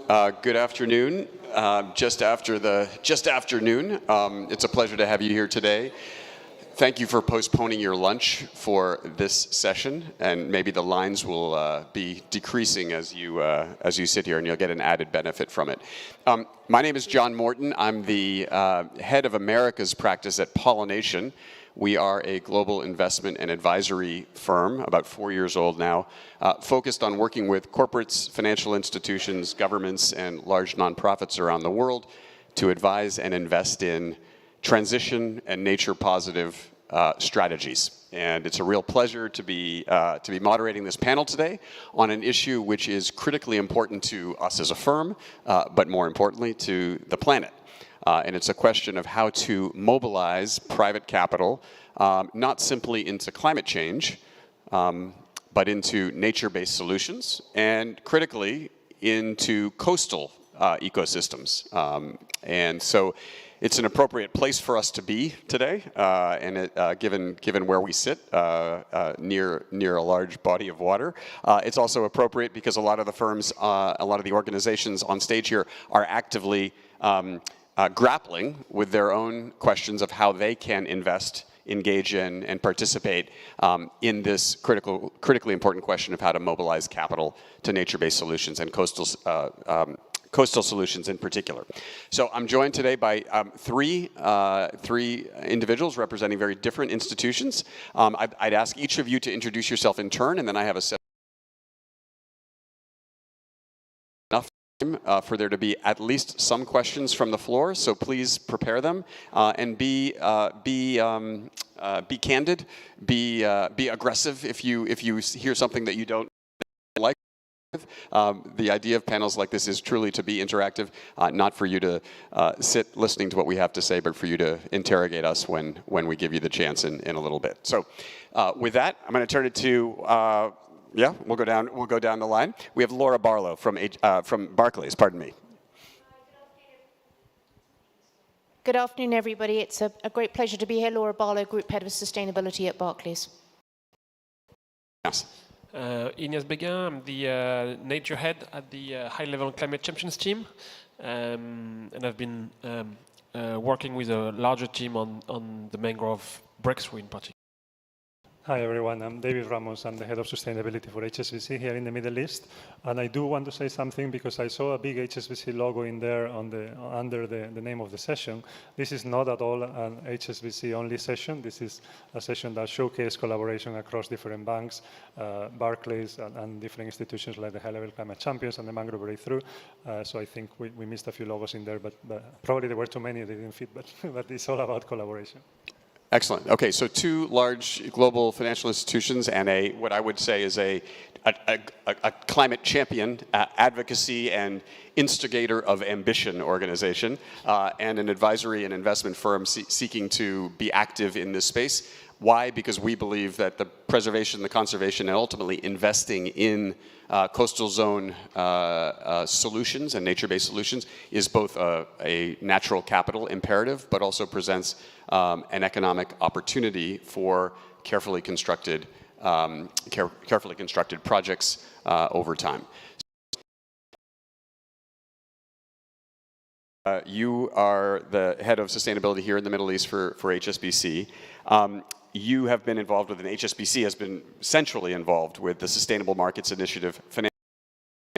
Good afternoon. Just after noon. It's a pleasure to have you here today. Thank you for postponing your lunch for this session, and maybe the lines will be decreasing as you sit here, and you'll get an added benefit from it. My name is John Morton. I'm the head of America's practice at Pollination. We are a global investment and advisory firm, about 4 years old now, focused on working with corporates, financial institutions, governments, and large nonprofits around the world to advise and invest in transition and nature-positive strategies. And it's a real pleasure to be moderating this panel today on an issue which is critically important to us as a firm, but more importantly to the planet. And it's a question of how to mobilize private capital, not simply into climate change, but into nature-based solutions, and critically into coastal ecosystems. And so it's an appropriate place for us to be today, and given where we sit near a large body of water. It's also appropriate because a lot of the firms, a lot of the organizations on stage here are actively grappling with their own questions of how they can invest, engage in, and participate in this critically important question of how to mobilize capital to nature-based solutions and coastal solutions in particular. So I'm joined today by three individuals representing very different institutions. I'd ask each of you to introduce yourself in turn, and then I have a set for there to be at least some questions from the floor, so please prepare them and be candid, be aggressive if you hear something that you don't like. The idea of panels like this is truly to be interactive, not for you to sit listening to what we have to say, but for you to interrogate us when we give you the chance in a little bit. So with that, I'm going to turn it to yeah, we'll go down the line. We have Laura Barlow from Barclays. Pardon me. Good afternoon, everybody. It's a great pleasure to be here. Laura Barlow, Group Head of Sustainability at Barclays. Yes. Ines Beguin, I'm the nature head at the high-level climate champions team, and I've been working with a larger team on the mangrove breakthrough in particular. Hi everyone, I'm David Ramos. I'm the head of sustainability for HSBC here in the Middle East. And I do want to say something because I saw a big HSBC logo in there under the name of the session. This is not at all an HSBC only session. This is a session that showcases collaboration across different banks, Barclays and different institutions like the high-level climate champions and the mangrove breakthrough. So I think we missed a few logos in there, but probably there were too many, they didn't fit, but it's all about collaboration. Excellent. Okay, so two large global financial institutions and what I would say is a climate champion, advocacy and instigator of ambition organization, and an advisory and investment firm seeking to be active in this space. Why? Because we believe that the preservation, the conservation, and ultimately investing in coastal zone solutions and nature-based solutions is both a natural capital imperative, but also presents an economic opportunity for carefully constructed projects over time. You are the head of sustainability here in the Middle East for HSBC. You have been involved with, and HSBC has been centrally involved with the Sustainable Markets Initiative Financial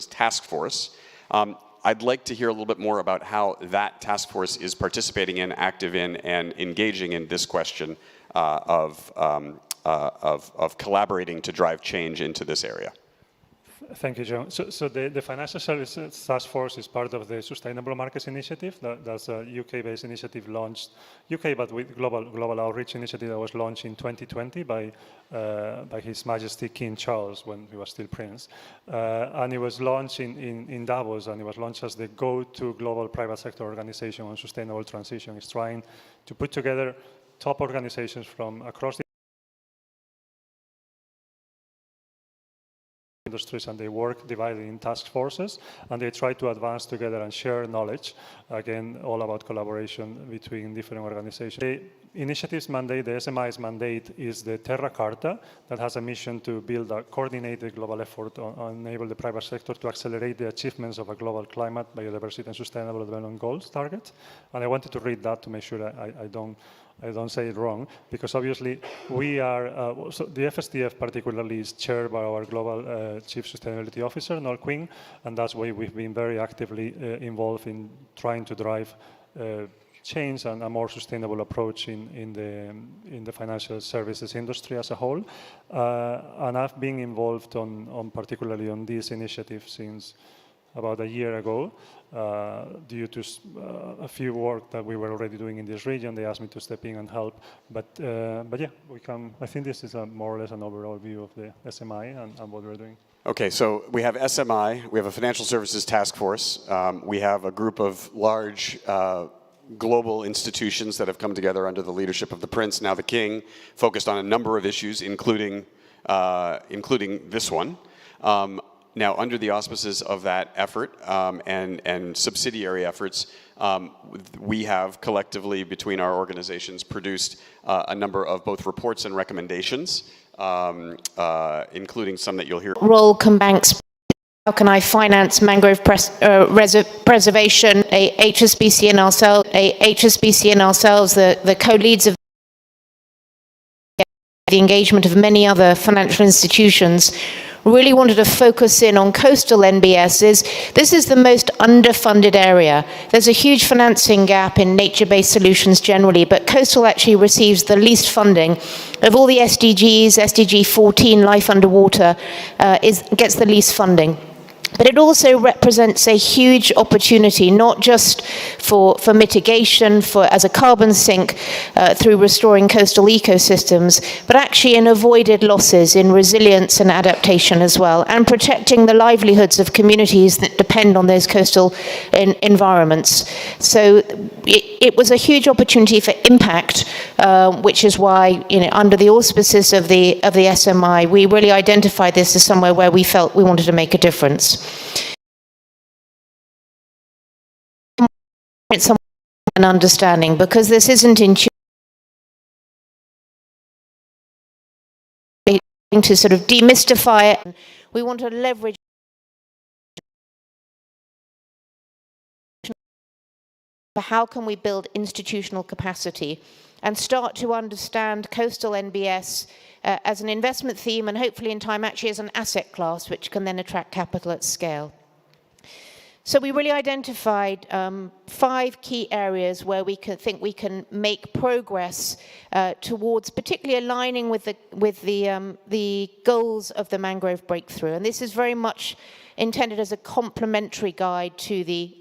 Task Force. I'd like to hear a little bit more about how that task force is participating in, active in, and engaging in this question of collaborating to drive change into this area. Thank you, John. So the Financial Services Task Force is part of the Sustainable Markets Initiative. That's a UK-based initiative launched, UK, but with global outreach initiative that was launched in 2020 by His Majesty King Charles when he was still Prince. And it was launched in Davos, and it was launched as the go-to global private sector organization on sustainable transition. It's trying to put together top organizations from across the industries, and they work divided in task forces, and they try to advance together and share knowledge. Again, all about collaboration between different organizations. initiative's mandate, the SMI's mandate, is the Terra Carta that has a mission to build a coordinated global effort on enable the private sector to accelerate the achievements of a global climate, biodiversity, and sustainable development goals target. And I wanted to read that to make sure I don't say it wrong, because obviously we are, so the FSTF particularly is chaired by our Global Chief Sustainability Officer, Noel Quinn, and that's why we've been very actively involved in trying to drive change and a more sustainable approach in the financial services industry as a whole. And I've been involved particularly on this initiative since about a year ago, due to a few work that we were already doing in this region. They asked me to step in and help. But yeah, I think this is more or less an overall view of the SMI and what we're doing. Okay, so we have SMI, we have a financial services task force, we have a group of large global institutions that have come together under the leadership of the Prince, now the King, focused on a number of issues, including this one. Now, under the auspices of that effort and subsidiary efforts, we have collectively, between our organizations, produced a number of both reports and recommendations, including some that you'll hear. Role can banks, how can I finance mangrove preservation? HSBC and ourselves, the co-leads of the engagement of many other financial institutions, really wanted to focus in on coastal NBSs. This is the most underfunded area. There's a huge financing gap in nature-based solutions generally, but coastal actually receives the least funding. Of all the SDGs, SDG 14, life underwater, gets the least funding. But it also represents a huge opportunity, not just for mitigation, as a carbon sink through restoring coastal ecosystems, but actually in avoided losses, in resilience and adaptation as well, and protecting the livelihoods of communities that depend on those coastal environments. So it was a huge opportunity for impact, which is why, under the auspices of the SMI, we really identified this as somewhere where we felt we wanted to make a difference. It's an understanding, because this isn't intuitive to sort of demystify it. We want to leverage for how can we build institutional capacity and start to understand coastal NBS as an investment theme, and hopefully in time actually as an asset class which can then attract capital at scale. So we really identified 5 key areas where we think we can make progress towards particularly aligning with the goals of the mangrove breakthrough. And this is very much intended as a complementary guide to the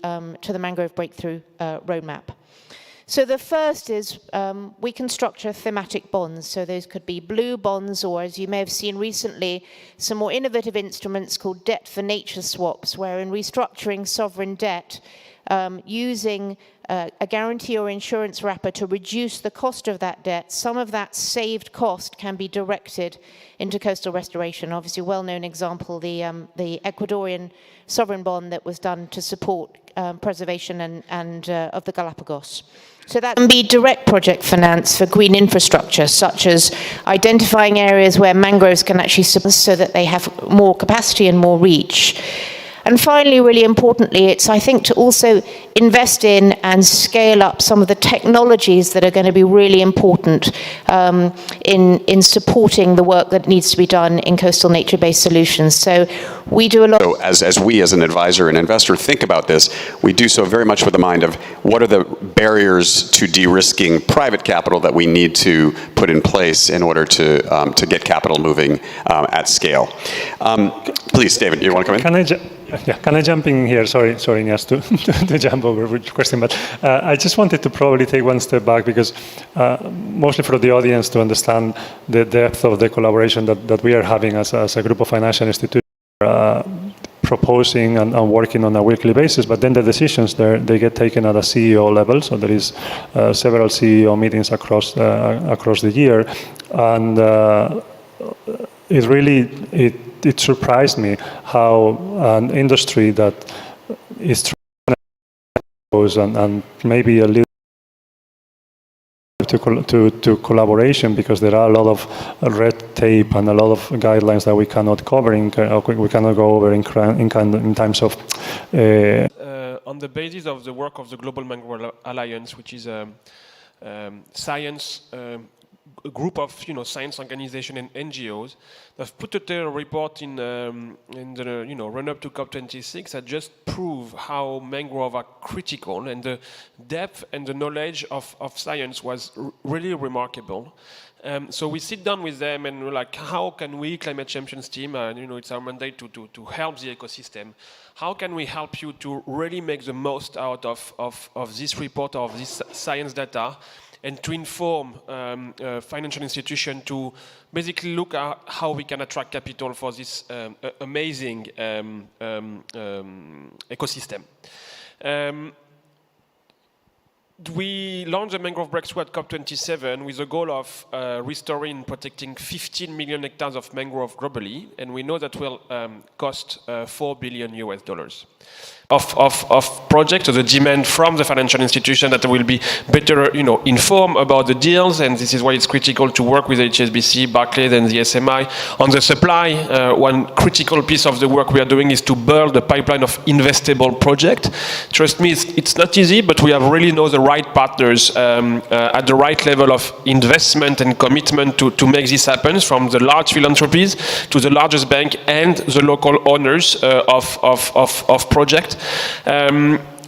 mangrove breakthrough roadmap. So the first is we can structure thematic bonds. So those could be blue bonds, or as you may have seen recently, some more innovative instruments called debt for nature swaps, where in restructuring sovereign debt, using a guarantee or insurance wrapper to reduce the cost of that debt, some of that saved cost can be directed into coastal restoration. Obviously, a well-known example, the Ecuadorian sovereign bond that was done to support preservation and of the Galapagos. So that can be direct project finance for green infrastructure, such as identifying areas where mangroves can actually support so that they have more capacity and more reach. And finally, really importantly, it's, I think, to also invest in and scale up some of the technologies that are going to be really important in supporting the work that needs to be done in coastal nature-based solutions. So we do a lot. So as we, as an advisor and investor, think about this, we do so very much with the mind of what are the barriers to de-risking private capital that we need to put in place in order to get capital moving at scale. Please, David, you want to come in? Can I jump in here? Sorry, Ines, to jump over with your question, but I just wanted to probably take one step back, because mostly for the audience to understand the depth of the collaboration that we are having as a group of financial institutions, proposing and working on a weekly basis, but then the decisions they get taken at a CEO level. So there is several CEO meetings across the year, and it surprised me how an industry that is trying and maybe a little to collaboration, because there are a lot of red tape and a lot of guidelines that we cannot cover, we cannot go over in terms of... On the basis of the work of the Global Mangrove Alliance, which is a science a group of science organizations and NGOs that have put together a report in the run-up to COP26 that just prove how mangrove are critical, and the depth and the knowledge of science was really remarkable. So we sit down with them and we're like, how can we, Climate Champions team, it's our mandate to help the ecosystem. How can we help you to really make the most out of this report, of this science data, and to inform financial institutions to basically look at how we can attract capital for this amazing ecosystem. We launched the Mangrove Breakthrough at COP27 with the goal of restoring and protecting 15 million hectares of mangrove globally, and we know that will cost $4 billion of projects, so the demand from the financial institution that will be better informed about the deals, and this is why it's critical to work with HSBC, Barclays and the SMI. On the supply, one critical piece of the work we are doing is to build a pipeline of investable projects. Trust me, it's not easy, but we have really know the right partners at the right level of investment and commitment to make this happen, from the large philanthropies to the largest bank and the local owners of projects.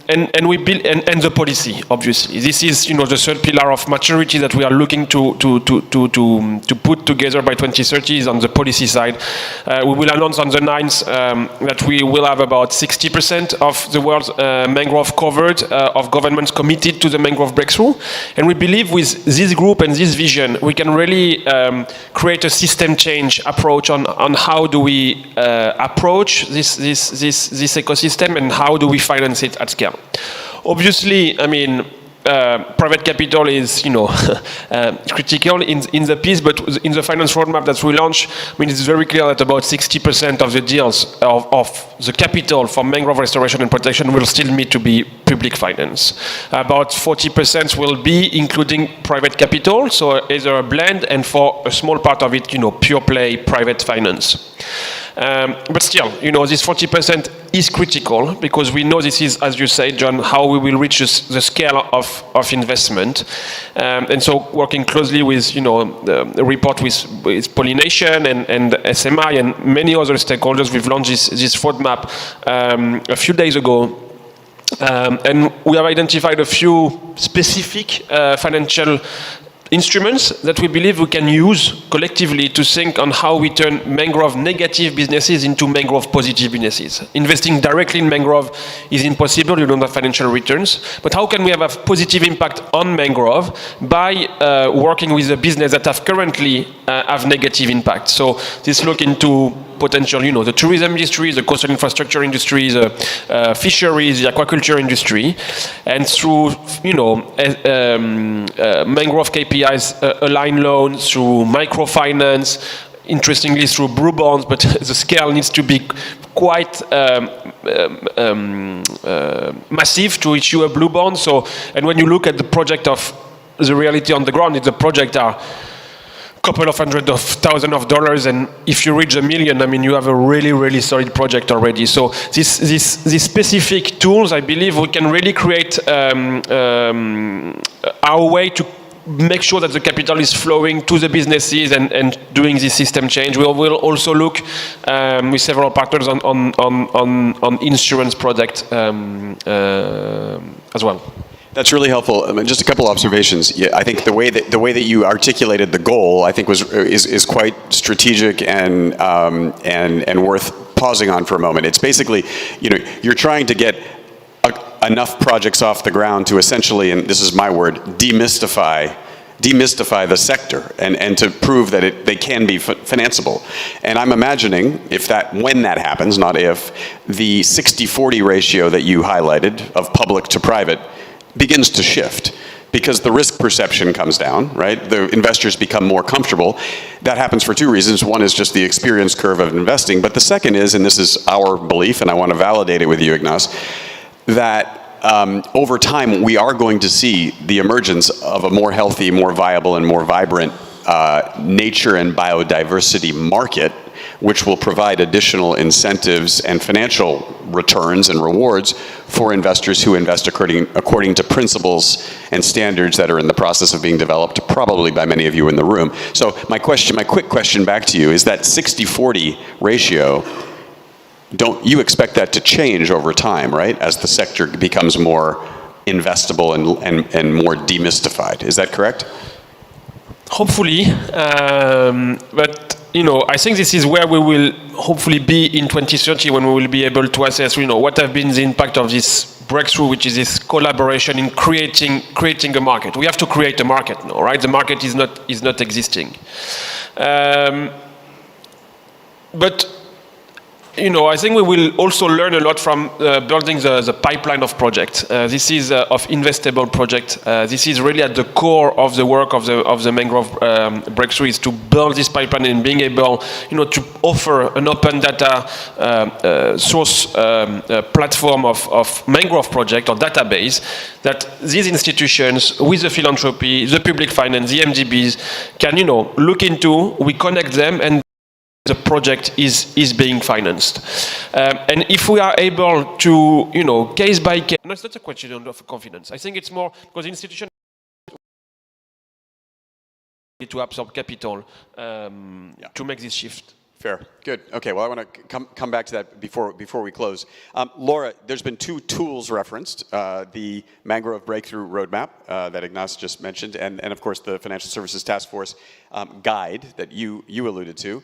And we build and the policy, obviously. This is the third pillar of maturity that we are looking to put together by 2030 is on the policy side. We will announce on the 9th that we will have about 60% of the world's mangrove covered, of governments committed to the mangrove breakthrough. And we believe with this group and this vision, we can really create a system change approach on how do we approach this ecosystem and how do we finance it at scale. Obviously, I mean, private capital is, critical in the piece, but in the finance roadmap that we launched, I mean, it's very clear that about 60% of the deals of the capital for mangrove restoration and protection will still need to be public finance. About 40% will be including private capital, so either a blend, and for a small part of it, pure play private finance. But still, this 40% is critical, because we know this is, as you say, John, how we will reach the scale of investment. And so working closely with, the report with Pollination and SMI and many other stakeholders, we've launched this roadmap a few days ago. And we have identified a few specific financial instruments that we believe we can use collectively to think on how we turn mangrove negative businesses into mangrove positive businesses. Investing directly in mangrove is impossible, you don't have financial returns, but how can we have a positive impact on mangrove by working with a business that have currently have negative impact? So this look into potential, the tourism industry, the coastal infrastructure industry, the fisheries, the aquaculture industry, and through, mangrove KPIs, aligned loans, through microfinance, interestingly through blue bonds, but the scale needs to be quite massive to issue a blue bond. So, and when you look at the project of the reality on the ground, the project are couple of $100,000, and if you reach $1 million, I mean, you have a really, really solid project already. So these specific tools, I believe we can really create our way to make sure that the capital is flowing to the businesses and doing this system change. We will also look with several partners on insurance product as well. That's really helpful. I mean, just a couple observations. Yeah, I think the way that you articulated the goal, I think is quite strategic and worth pausing on for a moment. It's basically, you're trying to get enough projects off the ground to essentially, and this is my word, demystify the sector and to prove that they can be financeable. And I'm imagining when that happens, not if, the 60-40 ratio that you highlighted of public to private begins to shift, because the risk perception comes down, right? The investors become more comfortable. That happens for two reasons. One is just the experience curve of investing, but the second is, and this is our belief, and I want to validate it with you, Ignace, that over time we are going to see the emergence of a more healthy, more viable, and more vibrant nature and biodiversity market, which will provide additional incentives and financial returns and rewards for investors who invest according to principles and standards that are in the process of being developed, probably by many of you in the room. So my quick question back to you is that 60-40 ratio, don't you expect that to change over time, right, as the sector becomes more investable and more demystified? Is that correct? Hopefully, but I think this is where we will hopefully be in 2030 when we will be able to assess, what have been the impact of this breakthrough, which is this collaboration in creating a market. We have to create a market now, right? The market is not existing, but. I think we will also learn a lot from building the pipeline of projects. This is of investable project. This is really at the core of the work of the mangrove breakthrough, is to build this pipeline and being able, to offer an open data source platform of mangrove project or database that these institutions, with the philanthropy, the public finance, the MDBs, can look into. We connect them and the project is being financed. And if we are able to, case by case, no, it's not a question of confidence. I think it's more because institutions to absorb capital to make this shift. Fair. Good. Okay. Well, I want to come back to that before we close. Laura, there's been two tools referenced: the Mangrove Breakthrough Roadmap that Ignace just mentioned, and of course the Financial Services Task Force guide that you alluded to.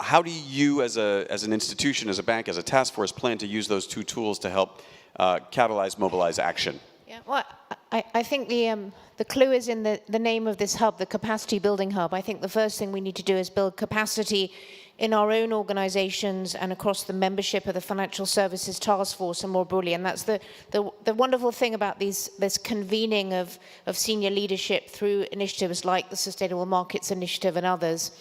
How do you, as an institution, as a bank, as a task force, plan to use those two tools to help catalyze, mobilize action? Yeah. Well, I think the clue is in the name of this hub, the capacity building hub. I think the first thing we need to do is build capacity in our own organizations and across the membership of the Financial Services Task Force and more broadly. And that's the wonderful thing about this convening of senior leadership through initiatives like the Sustainable Markets Initiative and others,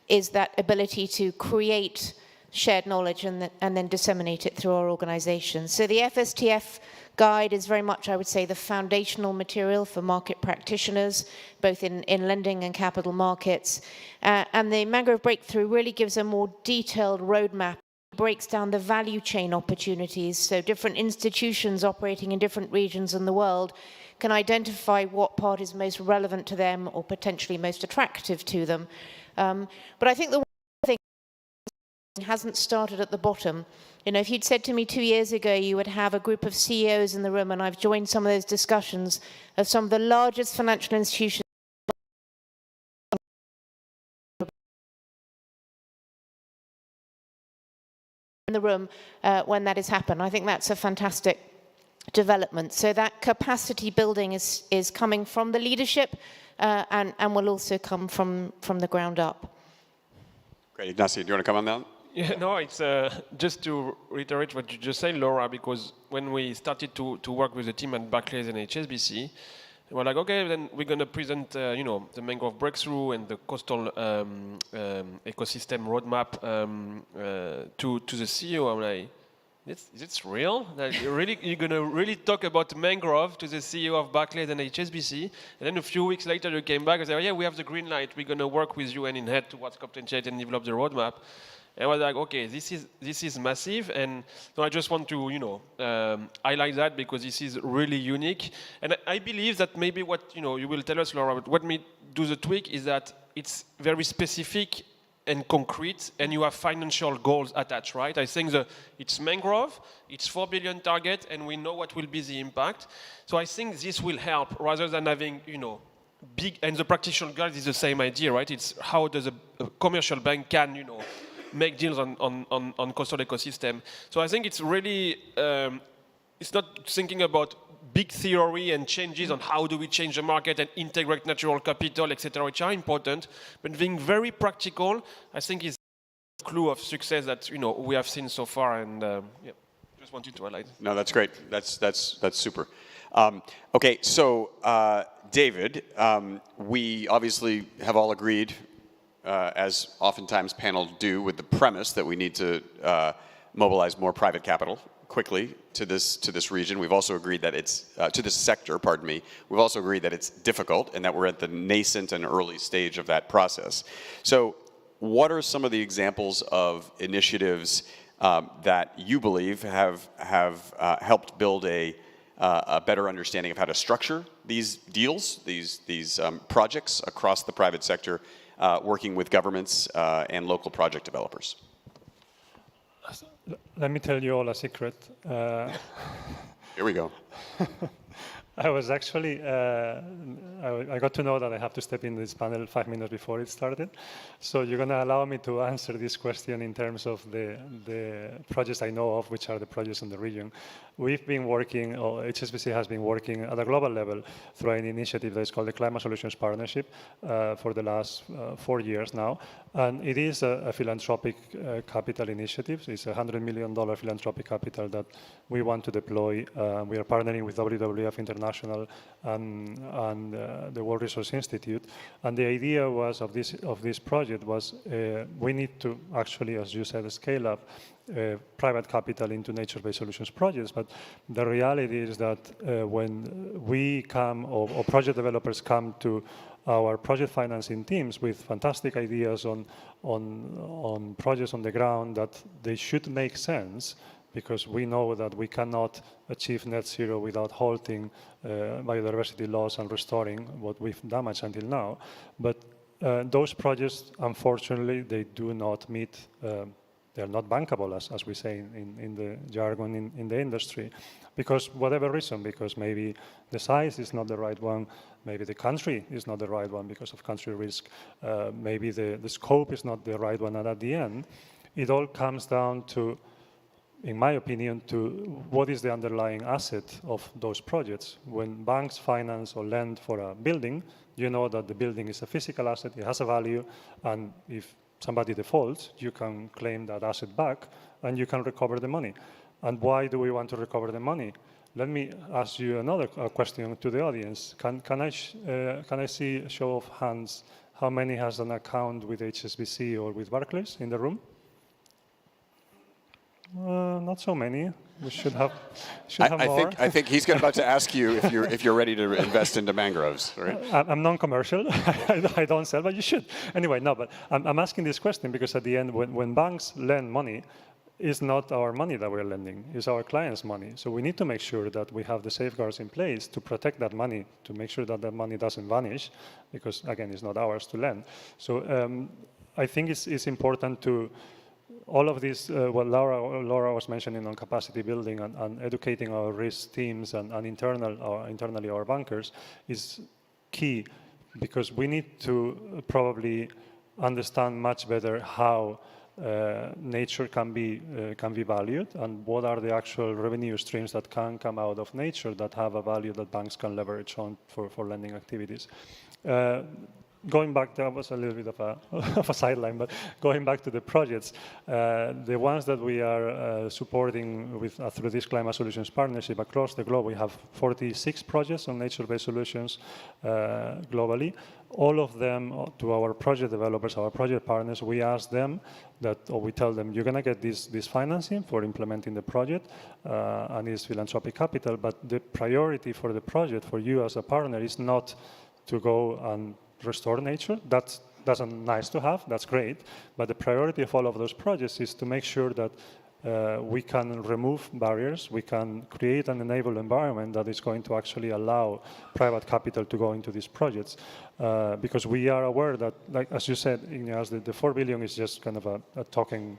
is that ability to create shared knowledge and then disseminate it through our organizations. So the FSTF guide is very much, I would say, the foundational material for market practitioners, both in lending and capital markets. And the Mangrove Breakthrough really gives a more detailed roadmap, breaks down the value chain opportunities. So different institutions operating in different regions in the world can identify what part is most relevant to them or potentially most attractive to them. But I think the thing hasn't started at the bottom. If you'd said to me 2 years ago you would have a group of CEOs in the room, and I've joined some of those discussions of some of the largest financial institutions in the room when that has happened. I think that's a fantastic development. So that capacity building is coming from the leadership and will also come from the ground up. Great. Ignace, do you want to come on that? Yeah, no, it's just to reiterate what you just said, Laura, because when we started to work with the team at Barclays and HSBC, we're like, okay, then we're going to present, the Mangrove Breakthrough and the coastal ecosystem roadmap to the CEO. I'm like, is this real? Like, you're going to really talk about mangrove to the CEO of Barclays and HSBC? And then a few weeks later, you came back and said, oh, yeah, we have the green light. We're going to work with you and in head towards COP28 and develop the roadmap. And I was like, okay, this is massive, and so I just want to, highlight that because this is really unique. And I believe that maybe what, you will tell us, Laura, but what may do the tweak is that it's very specific and concrete, and you have financial goals attached, right? I think it's mangrove, it's 4 billion target, and we know what will be the impact. So I think this will help rather than having, big, and the practitioner guide is the same idea, right? It's how does a commercial bank can, make deals on coastal ecosystem. So I think it's really, it's not thinking about big theory and changes on how do we change the market and integrate natural capital, etc., which are important, but being very practical, I think is the clue of success that, we have seen so far, and just wanted to highlight. No, that's great. That's super. Okay, so David, we obviously have all agreed, as oftentimes panels do, with the premise that we need to mobilize more private capital quickly to this region. We've also agreed that it's to this sector. Pardon me. We've also agreed that it's difficult and that we're at the nascent and early stage of that process. So, what are some of the examples of initiatives that you believe have helped build a better understanding of how to structure these deals, these projects across the private sector, working with governments and local project developers? Let me tell you all a secret. Here we go. I was actually, I got to know that I have to step in this panel 5 minutes before it started. So you're going to allow me to answer this question in terms of the projects I know of, which are the projects in the region. We've been working, or HSBC has been working at a global level through an initiative that is called the Climate Solutions Partnership for the last 4 years now. And it is a philanthropic capital initiative. It's a $100 million philanthropic capital that we want to deploy. We are partnering with WWF International and the World Resource Institute. And the idea was of this project was we need to actually, as you said, scale up private capital into nature-based solutions projects. But the reality is that when we come, or project developers come to our project financing teams with fantastic ideas on projects on the ground that they should make sense, because we know that we cannot achieve net zero without halting biodiversity loss and restoring what we've damaged until now. But those projects, unfortunately, they do not meet, they're not bankable, as we say in the jargon in the industry, because whatever reason, because maybe the size is not the right one, maybe the country is not the right one because of country risk, maybe the scope is not the right one, and at the end, it all comes down to, in my opinion, to what is the underlying asset of those projects. When banks finance or lend for a building, you know that the building is a physical asset, it has a value, and if somebody defaults, you can claim that asset back and you can recover the money. And why do we want to recover the money? Let me ask you another question to the audience. Can I see a show of hands? How many has an account with HSBC or with Barclays in the room? Not so many. We should have more. I think he's about to ask you if you're ready to invest into mangroves, right? I'm non-commercial. I don't sell, but you should. Anyway, no, but I'm asking this question because at the end, when banks lend money, it's not our money that we're lending, it's our clients' money. So we need to make sure that we have the safeguards in place to protect that money, to make sure that that money doesn't vanish, because again, it's not ours to lend. So I think it's important to, all of this, what Laura was mentioning on capacity building and educating our risk teams and internally our bankers is key, because we need to probably understand much better how nature can be valued and what are the actual revenue streams that can come out of nature that have a value that banks can leverage on for lending activities. Going back, that was a little bit of a sideline, but going back to the projects, the ones that we are supporting with through this Climate Solutions Partnership across the globe, we have 46 projects on nature-based solutions globally. All of them, to our project developers, our project partners, we ask them that, or we tell them, you're going to get this financing for implementing the project, and it's philanthropic capital, but the priority for the project, for you as a partner, is not to go and restore nature. That's nice to have, that's great, but the priority of all of those projects is to make sure that we can remove barriers, we can create an enabled environment that is going to actually allow private capital to go into these projects. Because we are aware that, like as you said, Ignace, the 4 billion is just kind of a talking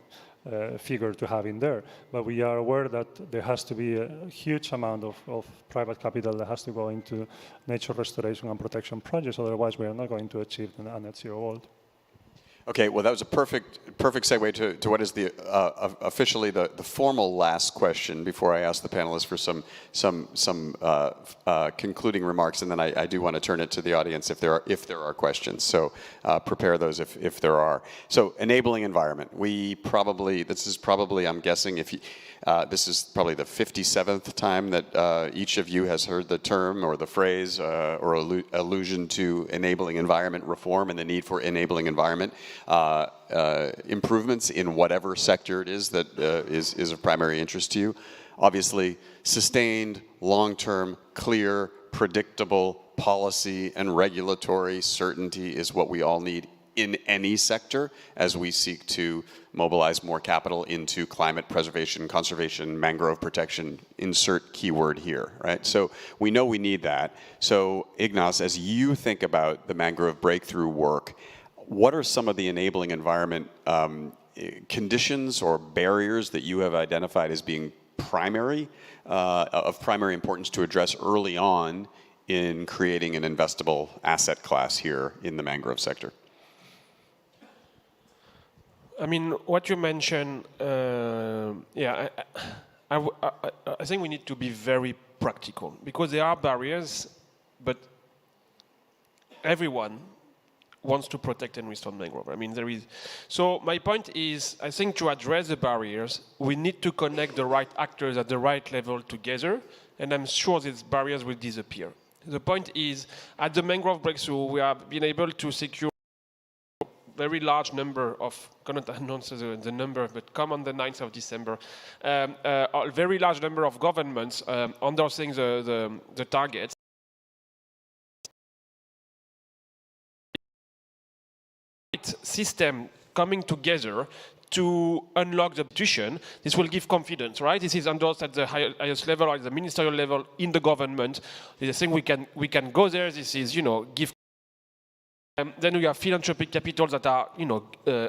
figure to have in there. But we are aware that there has to be a huge amount of private capital that has to go into nature restoration and protection projects. Otherwise, we are not going to achieve a net zero world. Okay, well, that was a perfect segue to what is the officially the formal last question before I ask the panelists for some concluding remarks, and then I do want to turn it to the audience if there are questions. So prepare those if there are. So enabling environment. This is probably I'm guessing this is probably the 57th time that each of you has heard the term or the phrase or allusion to enabling environment reform and the need for enabling environment improvements in whatever sector it is that is of primary interest to you. Obviously, sustained, long-term, clear, predictable policy and regulatory certainty is what we all need in any sector as we seek to mobilize more capital into climate preservation, conservation, mangrove protection, insert keyword here, right? So we know we need that. So Ignace, as you think about the mangrove breakthrough work, what are some of the enabling environment conditions or barriers that you have identified as being of primary importance to address early on in creating an investable asset class here in the mangrove sector? I mean, what you mentioned, I think we need to be very practical because there are barriers, but everyone wants to protect and restore mangrove. I mean, there is. So my point is, I think to address the barriers, we need to connect the right actors at the right level together, and I'm sure these barriers will disappear. The point is, at the mangrove breakthrough, we have been able to secure very large number of, cannot announce the number, but come on the 9th of December, a very large number of governments endorsing the targets. System coming together to unlock the institution. This will give confidence, right? This is endorsed at the highest level, at the ministerial level in the government. I think we can go there. This is, give. Then we have philanthropic capitals that are,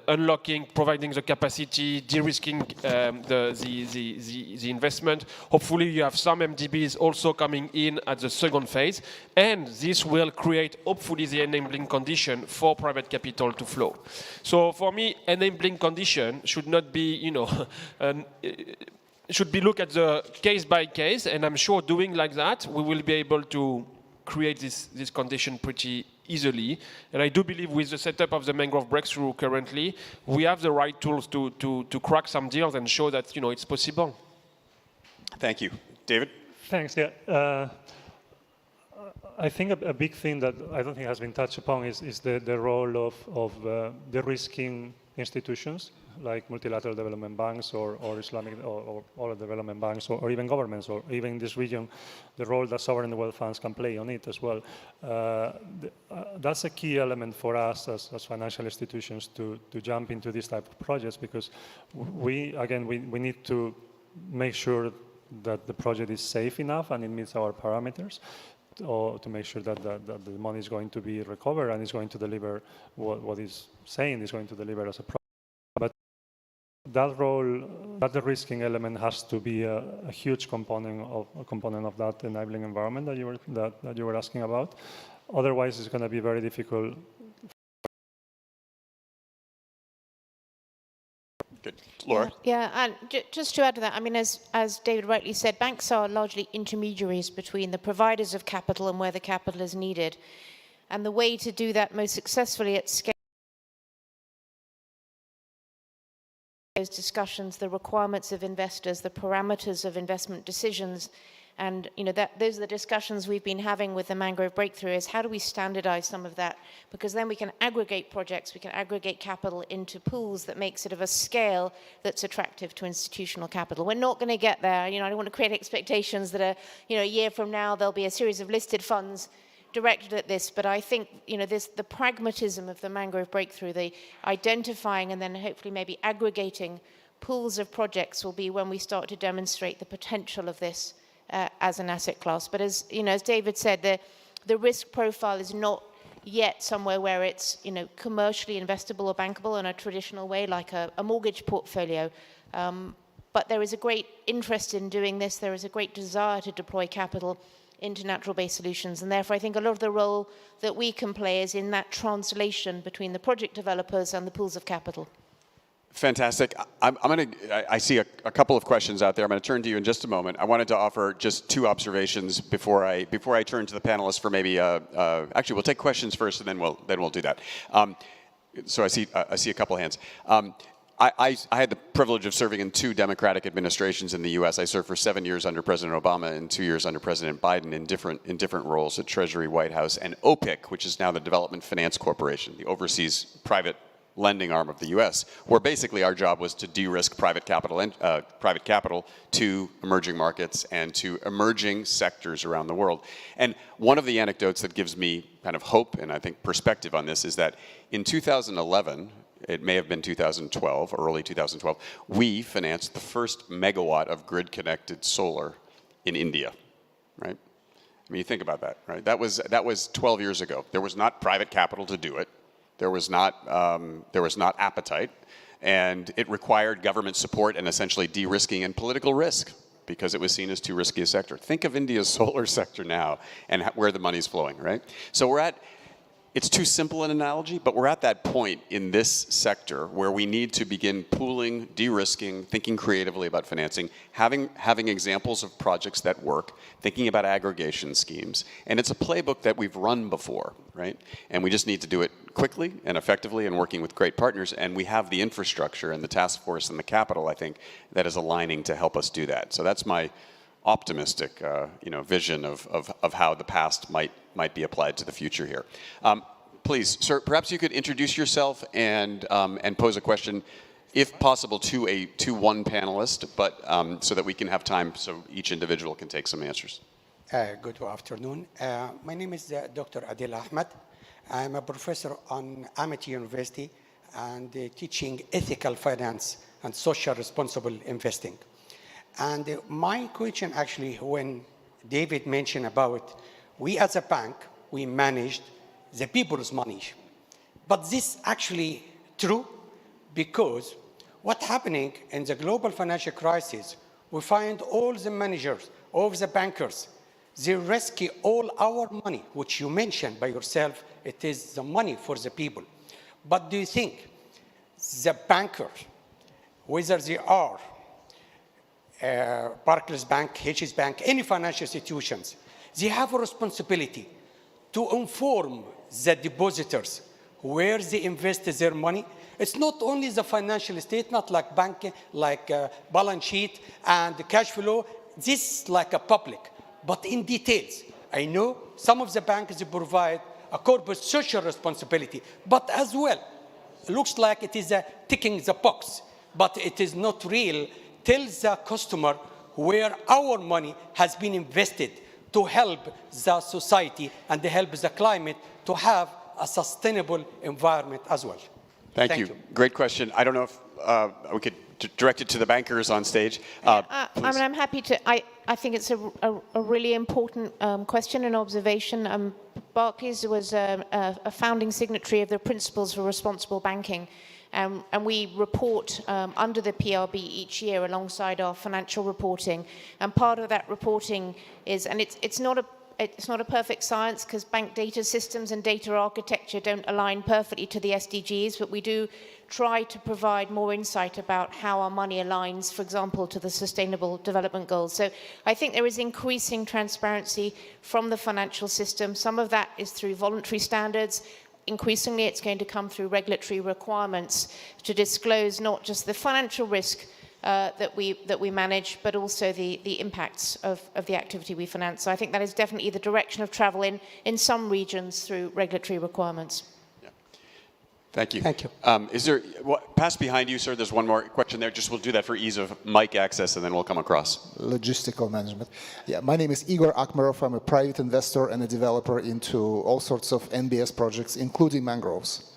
unlocking, providing the capacity, de-risking the investment. Hopefully, you have some MDBs also coming in at the second phase, and this will create, hopefully, the enabling condition for private capital to flow. So, for me, enabling condition should not be, should be looked at the case by case, and I'm sure doing like that, we will be able to create this condition pretty easily. And I do believe with the setup of the mangrove breakthrough currently, we have the right tools to crack some deals and show that it's possible. Thank you. David? Thanks. Yeah. I think a big thing that I don't think has been touched upon is the role of de-risking institutions like multilateral development banks or Islamic or other development banks or even governments or even in this region, the role that sovereign wealth funds can play on it as well. That's a key element for us as financial institutions to jump into this type of projects because we need to make sure that the project is safe enough and it meets our parameters, or to make sure that the money is going to be recovered and is going to deliver what is saying is going to deliver as a project. But that role, that the risking element has to be a huge component of that enabling environment that you were asking about. Otherwise, it's going to be very difficult. Good. Laura? Yeah, and just to add to that, I mean, as David rightly said, banks are largely intermediaries between the providers of capital and where the capital is needed. And the way to do that most successfully at scale, those discussions, the requirements of investors, the parameters of investment decisions, and those are the discussions we've been having with the Mangrove Breakthrough is how do we standardize some of that? Because then we can aggregate projects, we can aggregate capital into pools that makes it of a scale that's attractive to institutional capital. We're not going to get there. I don't want to create expectations that a year from now there'll be a series of listed funds directed at this, but I think the pragmatism of the Mangrove Breakthrough, the identifying and then hopefully maybe aggregating pools of projects will be when we start to demonstrate the potential of this as an asset class. But as David said, the risk profile is not yet somewhere where it's commercially investable or bankable in a traditional way like a mortgage portfolio. But there is a great interest in doing this. There is a great desire to deploy capital into natural-based solutions. And therefore, I think a lot of the role that we can play is in that translation between the project developers and the pools of capital. Fantastic. I see a couple of questions out there. I'm going to turn to you in just a moment. I wanted to offer just two observations before I turn to the panelists for maybe, actually, we'll take questions first and then we'll do that. So I see a couple of hands. I had the privilege of serving in 2 Democratic administrations in the U.S. I served for 7 years under President Obama and 2 years under President Biden in different roles at Treasury, White House, and OPIC, which is now the Development Finance Corporation, the overseas private lending arm of the U.S., where basically our job was to de-risk private capital to emerging markets and to emerging sectors around the world. And one of the anecdotes that gives me kind of hope and I think perspective on this is that in 2011, it may have been 2012, early 2012, we financed the first megawatt of grid-connected solar in India, right? I mean, you think about that, right? That was 12 years ago. There was not private capital to do it. There was not appetite, and it required government support and essentially de-risking and political risk because it was seen as too risky a sector. Think of India's solar sector now and where the money's flowing, right? So it's too simple an analogy, but we're at that point in this sector where we need to begin pooling, de-risking, thinking creatively about financing, having examples of projects that work, thinking about aggregation schemes. And it's a playbook that we've run before, right? And we just need to do it quickly and effectively and working with great partners. And we have the infrastructure and the task force and the capital, I think, that is aligning to help us do that. So that's my optimistic vision of how the past might be applied to the future here. Please, sir, perhaps you could introduce yourself and pose a question, if possible, to one panelist, but so that we can have time so each individual can take some answers. Good afternoon. My name is Dr. Adil Ahmed. I'm a professor on Amity University and teaching ethical finance and social responsible investing. And my question actually, when David mentioned about we as a bank, we managed the people's money. But this actually true because what's happening in the global financial crisis, we find all the managers, all the bankers, they rescue all our money, which you mentioned by yourself, it is the money for the people. But do you think the bankers, whether they are Barclays Bank, HS Bank, any financial institutions, they have a responsibility to inform the depositors where they invest their money. It's not only the financial statement like bank, like balance sheet and the cash flow. This is like a public, but in details. I know some of the banks provide a corporate social responsibility, but as well, it looks like it is a ticking the box, but it is not real. Tell the customer where our money has been invested to help the society and to help the climate to have a sustainable environment as well. Thank you. Great question. I don't know if we could direct it to the bankers on stage. I'm happy to. I think it's a really important question and observation. Barclays was a founding signatory of the Principles for Responsible Banking. And we report under the PRB each year alongside our financial reporting. And part of that reporting is, and it's not a perfect science because bank data systems and data architecture don't align perfectly to the SDGs, but we do try to provide more insight about how our money aligns, for example, to the Sustainable Development Goals. So I think there is increasing transparency from the financial system. Some of that is through voluntary standards. Increasingly, it's going to come through regulatory requirements to disclose not just the financial risk that we manage, but also the impacts of the activity we finance. So I think that is definitely the direction of travel in some regions through regulatory requirements. Yeah. Thank you. Thank you. Is there, pass behind you, sir, there's one more question there. Just we'll do that for ease of mic access, and then we'll come across. Logistical management. Yeah, my name is Igor Akhmerov. I'm a private investor and a developer into all sorts of NBS projects, including mangroves.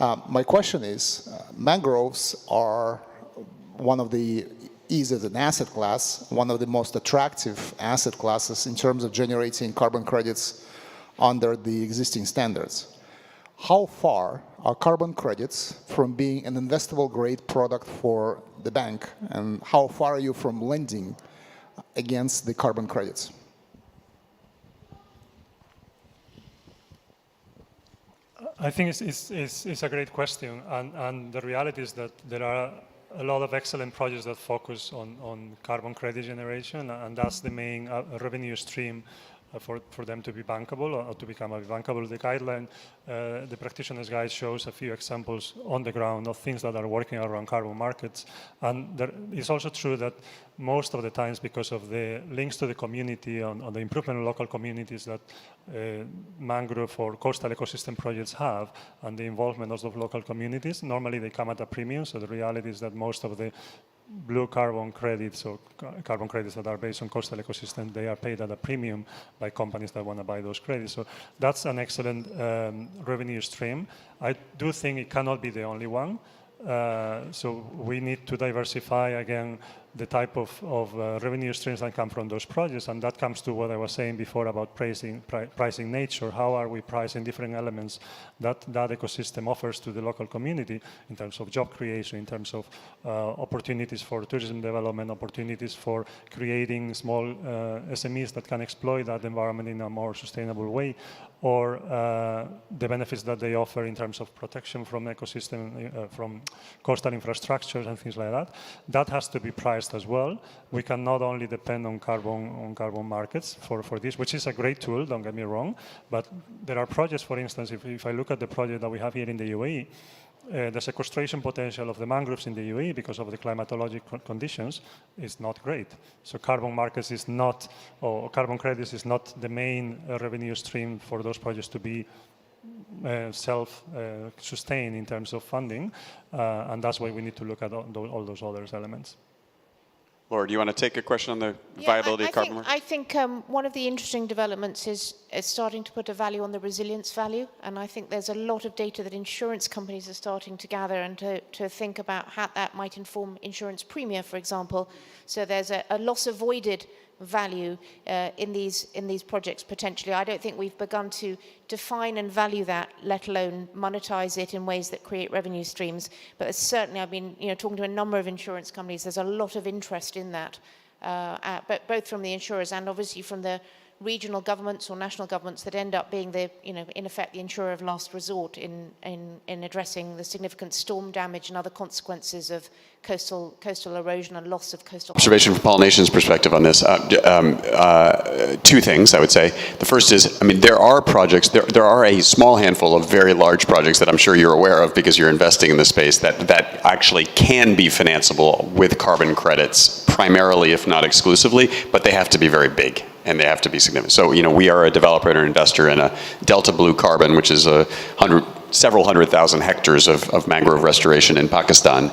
My question is, mangroves are one of the, is as an asset class, one of the most attractive asset classes in terms of generating carbon credits under the existing standards. How far are carbon credits from being an investable grade product for the bank, and how far are you from lending against the carbon credits? I think it's a great question, and the reality is that there are a lot of excellent projects that focus on carbon credit generation, and that's the main revenue stream for them to be bankable or to become bankable. The guideline, the practitioner's guide shows a few examples on the ground of things that are working around carbon markets. And it's also true that most of the times, because of the links to the community on the improvement of local communities that mangrove or coastal ecosystem projects have, and the involvement of those local communities, normally they come at a premium. So the reality is that most of the blue carbon credits or carbon credits that are based on coastal ecosystem, they are paid at a premium by companies that want to buy those credits. So that's an excellent revenue stream. I do think it cannot be the only one. So we need to diversify again the type of revenue streams that come from those projects, and that comes to what I was saying before about pricing nature. How are we pricing different elements that ecosystem offers to the local community in terms of job creation, in terms of opportunities for tourism development, opportunities for creating small SMEs that can exploit that environment in a more sustainable way, or the benefits that they offer in terms of protection from ecosystem, from coastal infrastructures and things like that. That has to be priced as well. We can not only depend on carbon markets for this, which is a great tool, don't get me wrong, but there are projects, for instance, if I look at the project that we have here in the UAE, the sequestration potential of the mangroves in the UAE because of the climatologic conditions is not great. So carbon markets is not, or carbon credits is not the main revenue stream for those projects to be self-sustained in terms of funding, and that's why we need to look at all those other elements. Laura, do you want to take a question on the viability of carbon markets? I think one of the interesting developments is starting to put a value on the resilience value, and I think there's a lot of data that insurance companies are starting to gather and to think about how that might inform insurance premia, for example. So there's a loss avoided value in these projects potentially. I don't think we've begun to define and value that, let alone monetize it in ways that create revenue streams. But certainly, I've been talking to a number of insurance companies. There's a lot of interest in that, but both from the insurers and obviously from the regional governments or national governments that end up being the, in effect, the insurer of last resort in addressing the significant storm damage and other consequences of coastal erosion and loss of coastal. Observation from Pollination's perspective on this. Two things, I would say. The first is, there are projects, there are a small handful of very large projects that I'm sure you're aware of because you're investing in the space that actually can be financeable with carbon credits, primarily if not exclusively, but they have to be very big. And they have to be significant. So, we are a developer and an investor in a Delta Blue Carbon, which is several 100,000 hectares of mangrove restoration in Pakistan.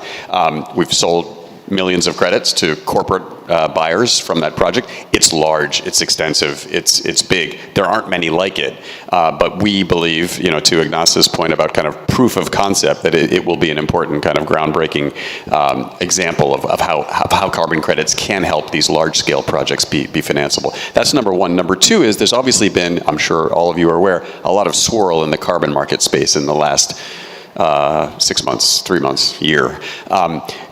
We've sold millions of credits to corporate buyers from that project. It's large, it's extensive, it's big. There aren't many like it, but we believe, to Ignacio's point about kind of proof of concept, that it will be an important kind of groundbreaking example of how carbon credits can help these large-scale projects be financeable. That's number one. Number two is there's obviously been, I'm sure all of you are aware, a lot of swirl in the carbon market space in the last 6 months, 3 months, year.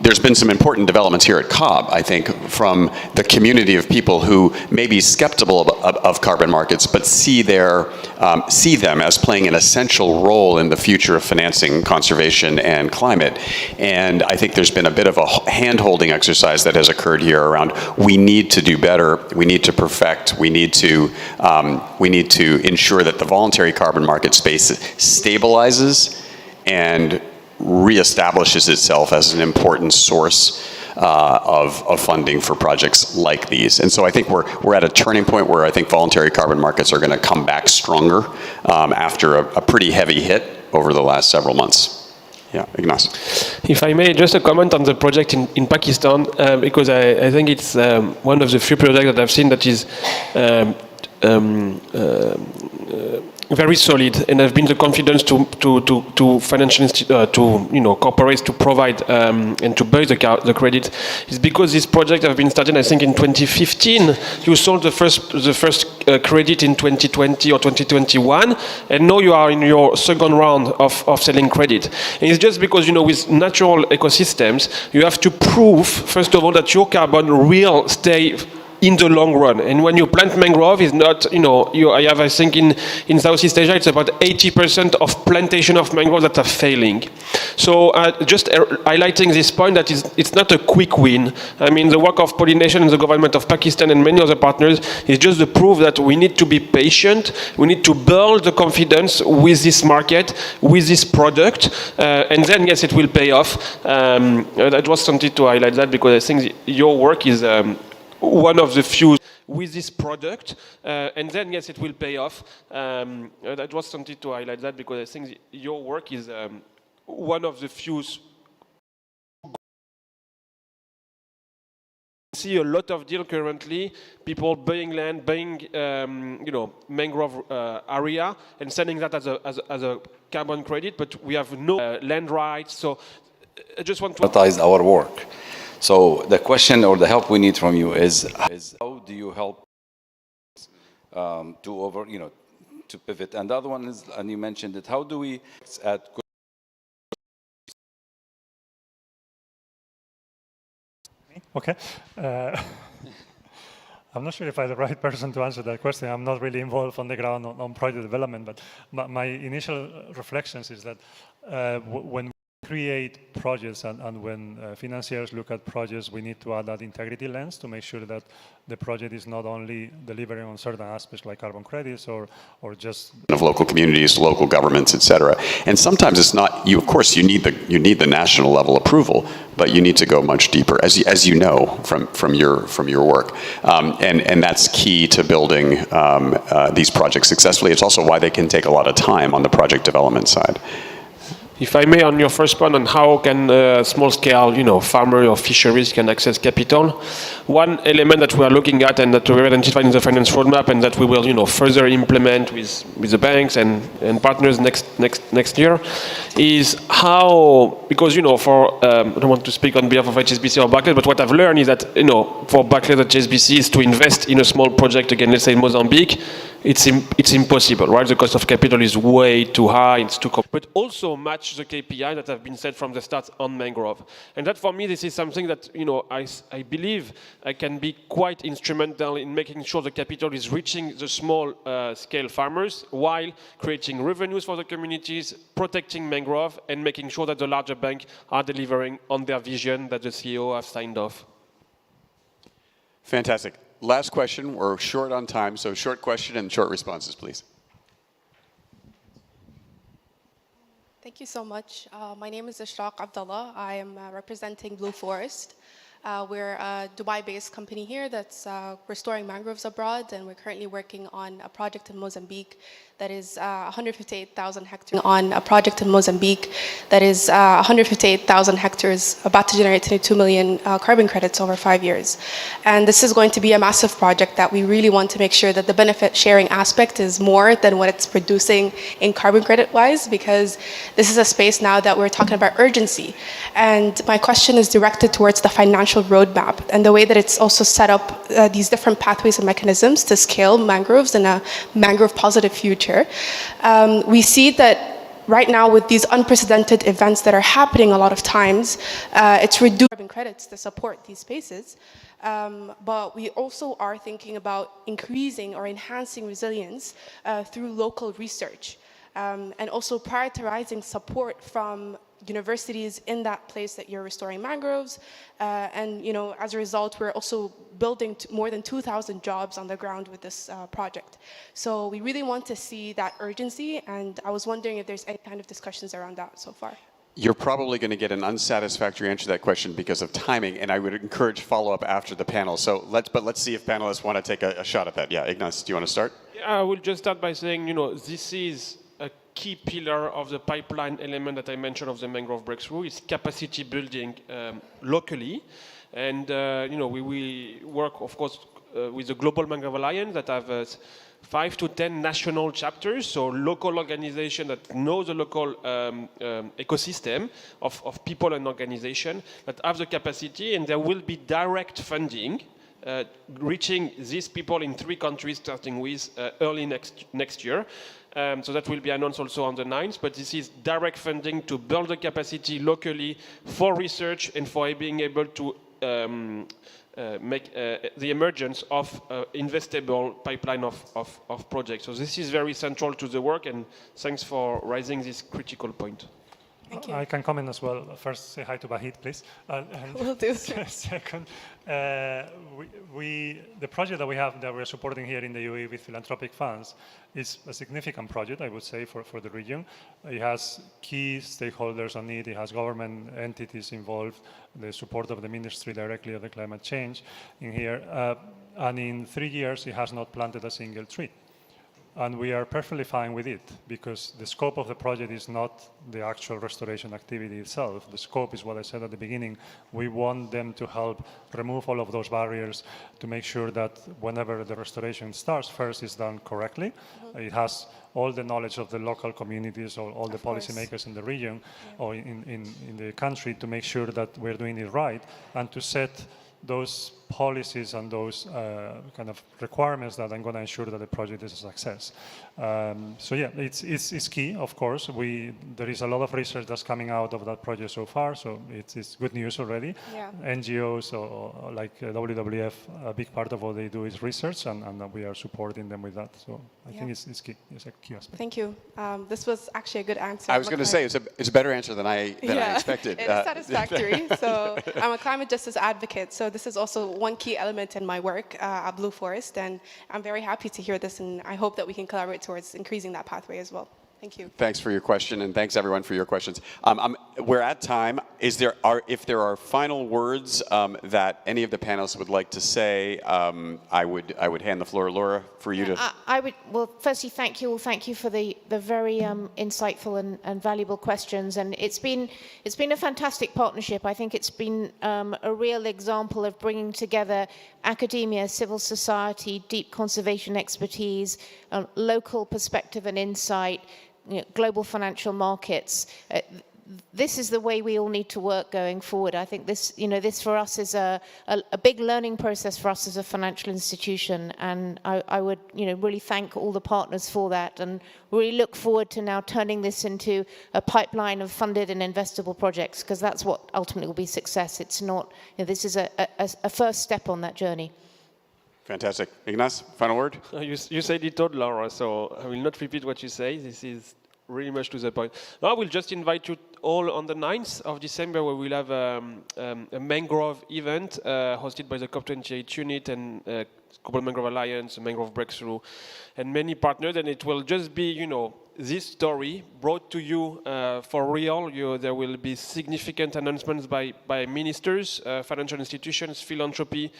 There's been some important developments here at COB, I think, from the community of people who may be skeptical of carbon markets, but see them as playing an essential role in the future of financing conservation and climate. And I think there's been a bit of a hand-holding exercise that has occurred here around we need to do better, we need to perfect, we need to ensure that the voluntary carbon market space stabilizes and reestablishes itself as an important source of funding for projects like these. And so I think we're at a turning point where I think voluntary carbon markets are going to come back stronger after a pretty heavy hit over the last several months. Yeah, Ignacio. If I may, just a comment on the project in Pakistan, because I think it's one of the few projects that I've seen that is very solid, and have been the confidence to financial corporates to provide and to buy the credit, is because this project have been started, I think, in 2015. You sold the first credit in 2020 or 2021, and now you are in your second round of selling credit. And it's just because with natural ecosystems, you have to prove first of all that your carbon will stay in the long run. And when you plant mangrove, is not, I think in Southeast Asia, it's about 80% of plantation of mangrove that are failing. So just highlighting this point that it's not a quick win. I mean, the work of pollination in the government of Pakistan and many other partners is just the proof that we need to be patient. We need to build the confidence with this market, with this product, and then yes, it will pay off. I just wanted to highlight that because I think your work is one of the few with this product, and then yes, it will pay off. I just wanted to highlight that because I think your work is one of the few. See a lot of deal currently, people buying land, buying mangrove area, and selling that as a carbon credit, but we have no land rights. So I just want to monetize our work. So the question or the help we need from you is how do you help to pivot? And the other one is, and you mentioned it, how do we at Okay. I'm not sure if I'm the right person to answer that question. I'm not really involved on the ground on project development, but my initial reflections is that when we create projects and when financiers look at projects, we need to add that integrity lens to make sure that the project is not only delivering on certain aspects like carbon credits or just of local communities, local governments, et cetera. And sometimes it's not, of course you need the national level approval, but you need to go much deeper, as you know from your work. And that's key to building these projects successfully. It's also why they can take a lot of time on the project development side. If I may, on your first point on how can small-scale, farmers or fisheries can access capital, one element that we are looking at and that we identified in the finance roadmap and that we will, further implement with the banks and partners next year, is how, because for I don't want to speak on behalf of HSBC or Barclays, but what I've learned is that for Barclays at HSBC is to invest in a small project again, let's say in Mozambique. It's impossible, right? The cost of capital is way too high, it's too but also match the KPI that have been set from the start on mangrove. And that for me, this is something that, I believe can be quite instrumental in making sure the capital is reaching the small scale farmers while creating revenues for the communities, protecting mangrove, and making sure that the larger banks are delivering on their vision that the CEO have signed off. Fantastic. Last question. We're short on time, so short question and short responses, please. Thank you so much. My name is Ishraq Abdullah. I am representing Blue Forest. We're a Dubai-based company here that's restoring mangroves abroad, and we're currently working on a project in Mozambique that is 158,000 hectares. About to generate 22 million carbon credits over 5 years. And this is going to be a massive project that we really want to make sure that the benefit sharing aspect is more than what it's producing in carbon credit-wise, because this is a space now that we're talking about urgency. And my question is directed towards the financial roadmap and the way that it's also set up these different pathways and mechanisms to scale mangroves in a mangrove-positive future. We see that right now with these unprecedented events that are happening a lot of times, it's reducing carbon credits to support these spaces. But we also are thinking about increasing or enhancing resilience through local research and also prioritizing support from universities in that place that you're restoring mangroves. And as a result, we're also building more than 2,000 jobs on the ground with this project. So we really want to see that urgency, and I was wondering if there's any kind of discussions around that so far. You're probably going to get an unsatisfactory answer to that question because of timing, and I would encourage follow-up after the panel. So let's see if panelists want to take a shot at that. Yeah, Ignace, do you want to start? Yeah, I will just start by saying, this is a key pillar of the pipeline element that I mentioned of the mangrove breakthrough is capacity building locally. And, we work, of course, with the Global Mangrove Alliance that have 5 to 10 national chapters, so local organization that know the local ecosystem of people and organization that have the capacity, and there will be direct funding reaching these people in 3 countries starting with early next year. So that will be announced also on the 9th, but this is direct funding to build the capacity locally for research and for being able to make the emergence of investable pipeline of projects. So this is very central to the work, and thanks for raising this critical point. Thank you. I can comment as well. First, say hi to Bahit, please. Will do. Second, the project that we have that we're supporting here in the UAE with philanthropic funds is a significant project, I would say, for the region. It has key stakeholders on it. It has government entities involved, the support of the ministry directly of the climate change in here. And in 3 years, it has not planted a single tree. And we are perfectly fine with it because the scope of the project is not the actual restoration activity itself. The scope is what I said at the beginning. We want them to help remove all of those barriers to make sure that whenever the restoration starts, first it's done correctly. It has all the knowledge of the local communities or all the policymakers in the region or in the country to make sure that we're doing it right and to set those policies and those kind of requirements that I'm going to ensure that the project is a success. So yeah, it's key, of course. There is a lot of research that's coming out of that project so far, so it's good news already. Yeah. NGOs or like WWF, a big part of what they do is research, and we are supporting them with that. So I think it's key. It's a key aspect. Thank you. This was actually a good answer. I was going to say it's a better answer than I expected. It's satisfactory. So I'm a climate justice advocate. So this is also one key element in my work at Blue Forest, and I'm very happy to hear this, and I hope that we can collaborate towards increasing that pathway as well. Thank you. Thanks for your question, and thanks everyone for your questions. We're at time. If there are final words that any of the panelists would like to say, I would hand the floor, Laura, for you to. I would. Well, firstly, thank you all. Thank you for the very insightful and valuable questions. And it's been a fantastic partnership. I think it's been a real example of bringing together academia, civil society, deep conservation expertise, local perspective and insight. Global financial markets. This is the way we all need to work going forward. I think this for us is a big learning process for us as a financial institution, and I would really thank all the partners for that, and really look forward to now turning this into a pipeline of funded and investable projects, because that's what ultimately will be success. It's not. This is a first step on that journey. Fantastic. Ignace, final word? You said it all, Laura, so I will not repeat what you say. This is really much to the point. Now I will just invite you all on the 9th of December, where we'll have a mangrove event hosted by the COP28 unit and Global Mangrove Alliance, Mangrove Breakthrough, and many partners. And it will just be, this story brought to you for real. There will be significant announcements by ministers, financial institutions, philanthropy.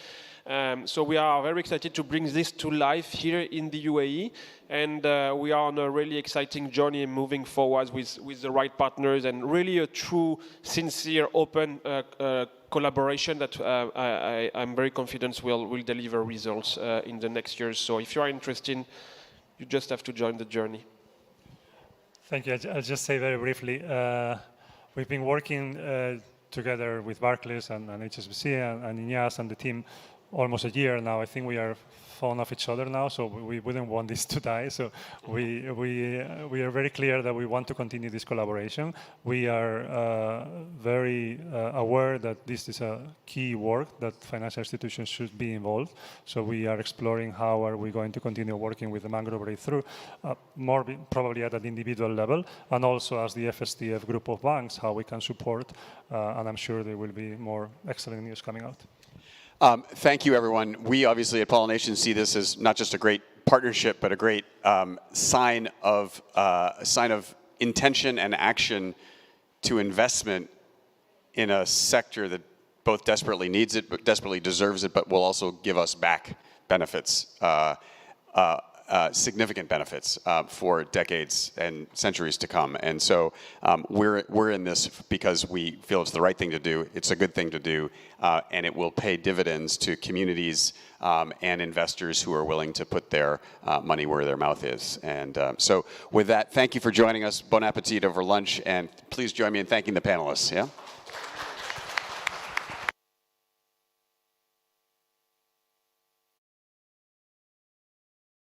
So we are very excited to bring this to life here in the UAE, and we are on a really exciting journey moving forward with the right partners, and really a true, sincere, open collaboration that I'm very confident will deliver results in the next years. So if you are interested, you just have to join the journey. Thank you. I'll just say very briefly, we've been working together with Barclays and HSBC and INEAS and the team almost a year now. I think we are fond of each other now, so we wouldn't want this to die. So we are very clear that we want to continue this collaboration. We are very aware that this is a key work that financial institutions should be involved. So we are exploring how are we going to continue working with the Mangrove Breakthrough, more probably at an individual level, and also as the FSTF group of banks, how we can support, and I'm sure there will be more excellent news coming out. Thank you, everyone. We obviously at Pollination see this as not just a great partnership, but a great sign of intention and action to investment in a sector that both desperately needs it, but desperately deserves it, but will also give us back benefits, significant benefits for decades and centuries to come. And so we're in this because we feel it's the right thing to do. It's a good thing to do, and it will pay dividends to communities and investors who are willing to put their money where their mouth is. And so with that, thank you for joining us. Bon appetit over lunch, and please join me in thanking the panelists. Yeah.